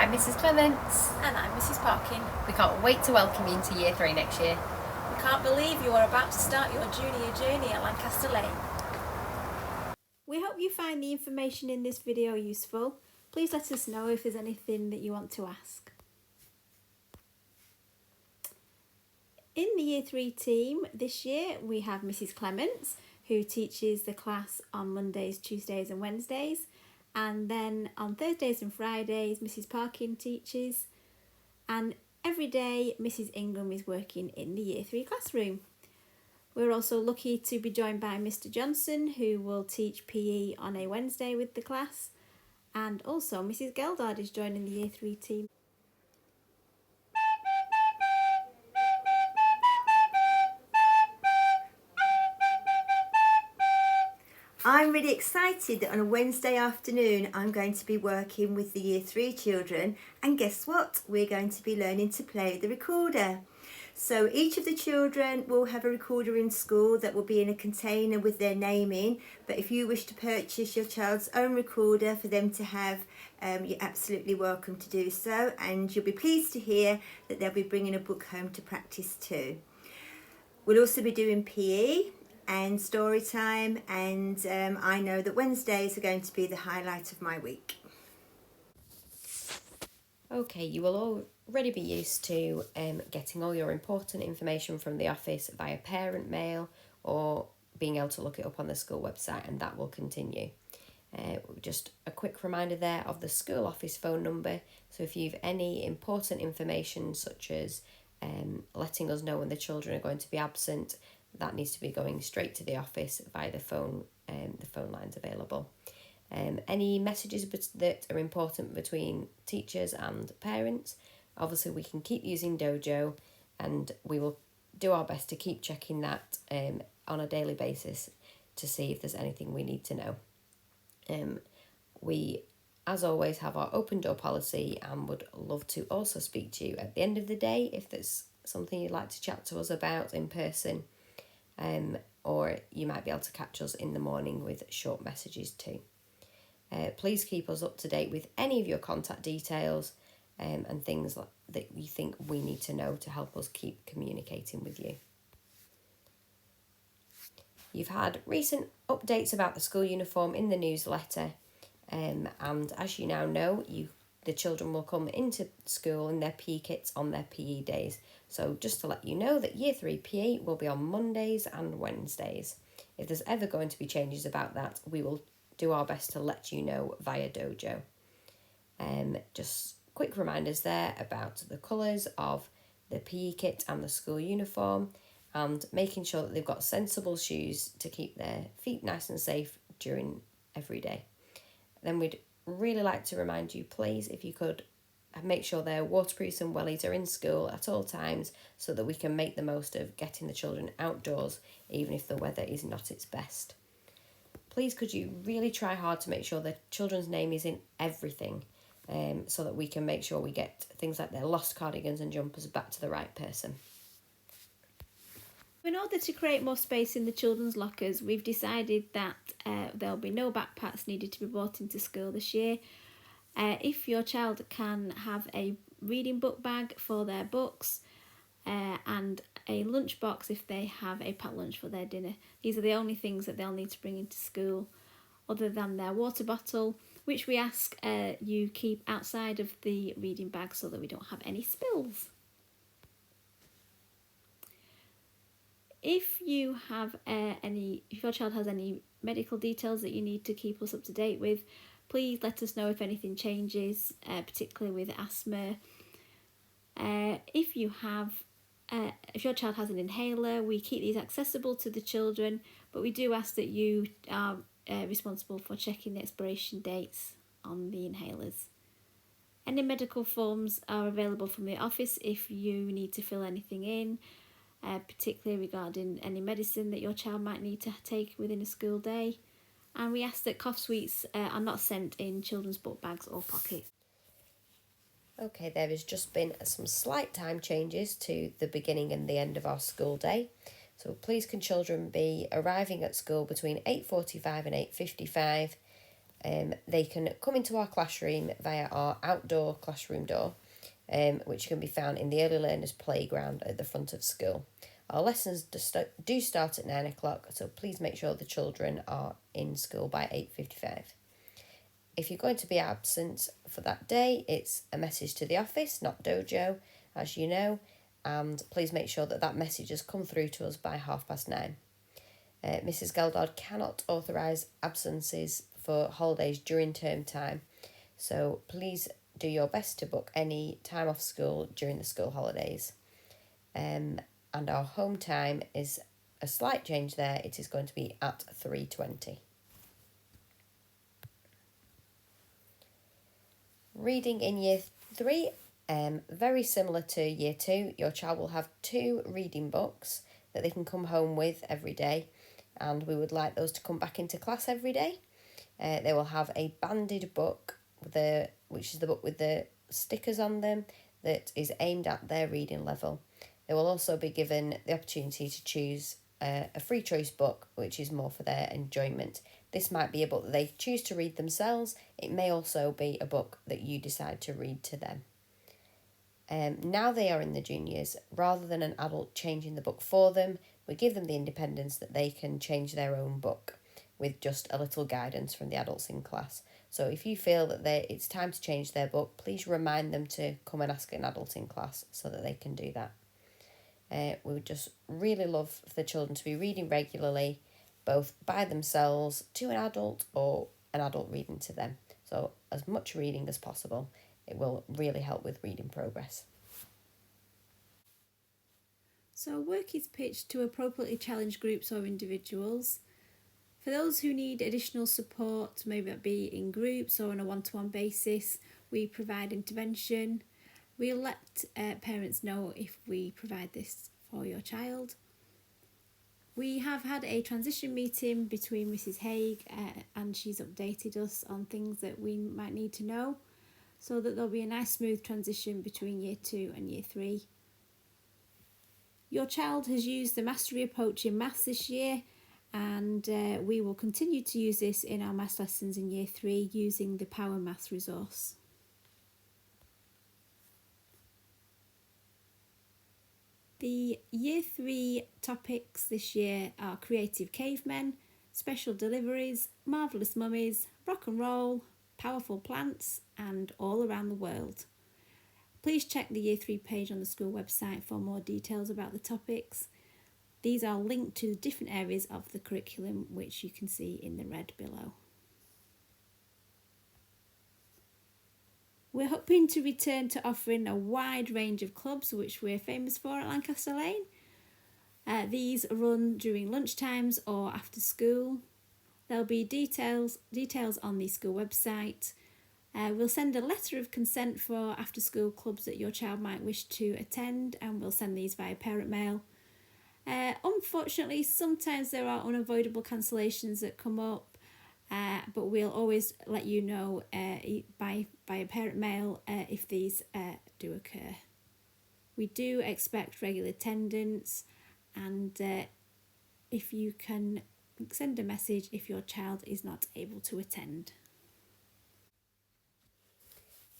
I'm Mrs Clements. And I'm Mrs Parkin. We can't wait to welcome you into Year 3 next year. We can't believe you are about to start your junior journey at Lancaster Lane. We hope you find the information in this video useful. Please let us know if there's anything that you want to ask. In the Year 3 team this year we have Mrs Clements, who teaches the class on Mondays, Tuesdays and Wednesdays. And then on Thursdays and Fridays, Mrs Parkin teaches. And every day, Mrs Ingram is working in the Year 3 classroom. We're also lucky to be joined by Mr Johnson, who will teach PE on a Wednesday with the class. And also Mrs Geldard is joining the Year 3 team. I'm really excited that on a Wednesday afternoon I'm going to be working with the Year 3 children, and guess what? We're going to be learning to play the recorder. So each of the children will have a recorder in school that will be in a container with their name in, but if you wish to purchase your child's own recorder for them to have, you're absolutely welcome to do so, and you'll be pleased to hear that they'll be bringing a book home to practice too. We'll also be doing PE and story time, and I know that Wednesdays are going to be the highlight of my week. Okay, you will already be used to getting all your important information from the office via parent mail or being able to look it up on the school website, and that will continue. Just a quick reminder there of the school office phone number, so if you've any important information such as letting us know when the children are going to be absent, that needs to be going straight to the office via the phone lines available. Any messages that are important between teachers and parents, obviously we can keep using Dojo, and we will do our best to keep checking that on a daily basis to see if there's anything we need to know. We, as always, have our open door policy and would love to also speak to you at the end of the day if there's something you'd like to chat to us about in person. Or you might be able to catch us in the morning with short messages too. Please keep us up to date with any of your contact details and things that you think we need to know to help us keep communicating with you. You've had recent updates about the school uniform in the newsletter, and as you now know, the children will come into school in their PE kits on their PE days. So just to let you know that Year 3 PE will be on Mondays and Wednesdays. If there's ever going to be changes about that, we will do our best to let you know via Dojo. Just quick reminders there about the colours of the PE kit and the school uniform, and making sure that they've got sensible shoes to keep their feet nice and safe during every day. Then we'd really like to remind you, please, if you could make sure their waterproofs and wellies are in school at all times so that we can make the most of getting the children outdoors even if the weather is not its best. Please could you really try hard to make sure the children's name is in everything, so that we can make sure we get things like their lost cardigans and jumpers back to the right person. In order to create more space in the children's lockers, we've decided that there'll be no backpacks needed to be brought into school this year. If your child can have a reading book bag for their books and a lunchbox if they have a packed lunch for their dinner. These are the only things that they'll need to bring into school, other than their water bottle, which we ask you keep outside of the reading bag so that we don't have any spills. If you have if your child has any medical details that you need to keep us up to date with, please let us know if anything changes, particularly with asthma. If your child has an inhaler, we keep these accessible to the children, but we do ask that you are responsible for checking the expiration dates on the inhalers. Any medical forms are available from the office if you need to fill anything in, particularly regarding any medicine that your child might need to take within a school day. And we ask that cough sweets are not sent in children's book bags or pockets. Okay, there has just been some slight time changes to the beginning and the end of our school day. So please can children be arriving at school between 8:45 and 8:55. they can come into our classroom via our outdoor classroom door, which can be found in the early learners playground at the front of school. Our lessons do start at 9 o'clock, so please make sure the children are in school by 8:55. If you're going to be absent for that day, it's a message to the office, not dojo, as you know, and please make sure that that message has come through to us by 9:30. Mrs Geldard cannot authorise absences for holidays during term time, so please do your best to book any time off school during the school holidays. And our home time is a slight change there. It is going to be at 3:20. Reading in Year 3, very similar to Year 2. Your child will have 2 reading books that they can come home with every day, and we would like those to come back into class every day. They will have a banded book, which is the book with the stickers on them, that is aimed at their reading level. They will also be given the opportunity to choose a free choice book, which is more for their enjoyment. This might be a book that they choose to read themselves. It may also be a book that you decide to read to them. Now they are in the juniors, rather than an adult changing the book for them, we give them the independence that they can change their own book with just a little guidance from the adults in class. So if you feel that it's time to change their book, please remind them to come and ask an adult in class so that they can do that. We would just really love for the children to be reading regularly, both by themselves to an adult or an adult reading to them. So as much reading as possible. It will really help with reading progress. So work is pitched to appropriately challenged groups or individuals. For those who need additional support, maybe that be in groups or on a one-to-one basis, we provide intervention. We'll let parents know if we provide this for your child. We have had a transition meeting between Mrs Haig and she's updated us on things that we might need to know, so that there'll be a nice smooth transition between Year 2 and Year 3. Your child has used the mastery approach in maths this year, and we will continue to use this in our maths lessons in Year 3 using the Power Maths resource. The Year 3 topics this year are Creative Cavemen, Special Deliveries, Marvellous Mummies, Rock and Roll, Powerful Plants, and All Around the World. Please check the Year 3 page on the school website for more details about the topics. These are linked to the different areas of the curriculum, which you can see in the red below. We're hoping to return to offering a wide range of clubs, which we're famous for at Lancaster Lane. These run during lunchtimes or after school. There'll be details on the school website. We'll send a letter of consent for after school clubs that your child might wish to attend, and we'll send these via parent mail. Unfortunately, sometimes there are unavoidable cancellations that come up, but we'll always let you know by parent mail if these do occur. We do expect regular attendance, and if you can send a message if your child is not able to attend.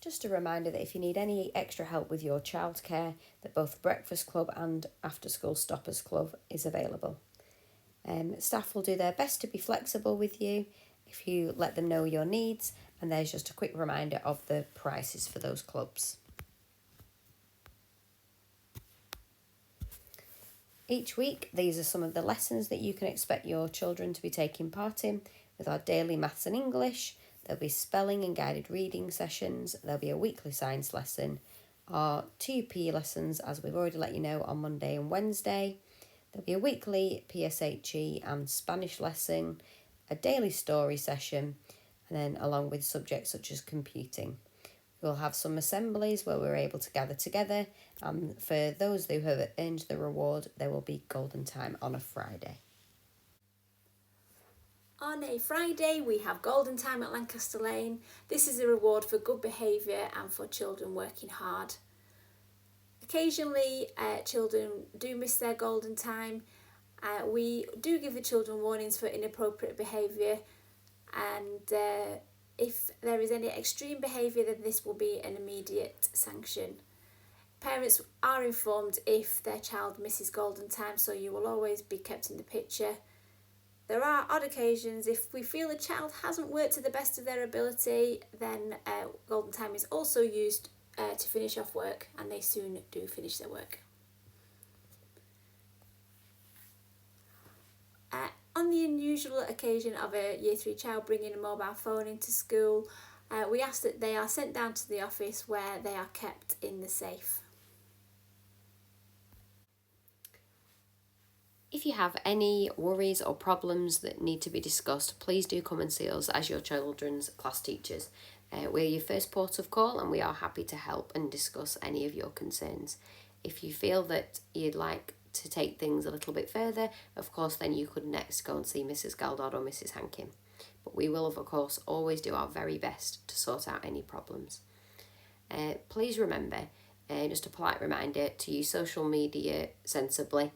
Just a reminder that if you need any extra help with your childcare, that both Breakfast Club and After School Stoppers Club is available. Staff will do their best to be flexible with you if you let them know your needs, and there's just a quick reminder of the prices for those clubs. Each week, these are some of the lessons that you can expect your children to be taking part in with our daily maths and English. There'll be spelling and guided reading sessions. There'll be a weekly science lesson. Our 2 PE lessons, as we've already let you know, on Monday and Wednesday. There'll be a weekly PSHE and Spanish lesson, a daily story session, and then along with subjects such as computing. We'll have some assemblies where we're able to gather together, and for those who have earned the reward, there will be golden time on a Friday. On a Friday, we have golden time at Lancaster Lane. This is a reward for good behaviour and for children working hard. Occasionally, children do miss their golden time. We do give the children warnings for inappropriate behaviour, and if there is any extreme behaviour, then this will be an immediate sanction. Parents are informed if their child misses golden time, so you will always be kept in the picture. There are odd occasions, if we feel a child hasn't worked to the best of their ability, then golden time is also used to finish off work, and they soon do finish their work. On the unusual occasion of a Year 3 child bringing a mobile phone into school, we ask that they are sent down to the office where they are kept in the safe. If you have any worries or problems that need to be discussed, please do come and see us as your children's class teachers. We're your first port of call, and we are happy to help and discuss any of your concerns. If you feel that you'd like to take things a little bit further, of course, then you could next go and see Mrs Geldard or Mrs Hankin. But we will, of course, always do our very best to sort out any problems. Please remember, just a polite reminder, to use social media sensibly.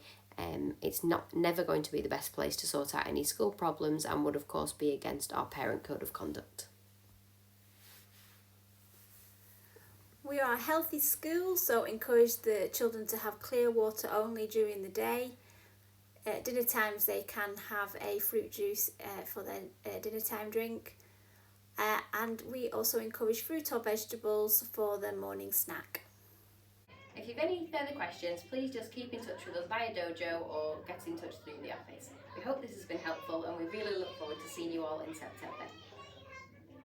It's never going to be the best place to sort out any school problems, and would of course be against our parent code of conduct. We are a healthy school, so encourage the children to have clear water only during the day. At dinner times they can have a fruit juice for their dinner time drink. And we also encourage fruit or vegetables for their morning snack. If you've any further questions, please just keep in touch with us via Dojo or get in touch through the office. We hope this has been helpful, and we really look forward to seeing you all in September.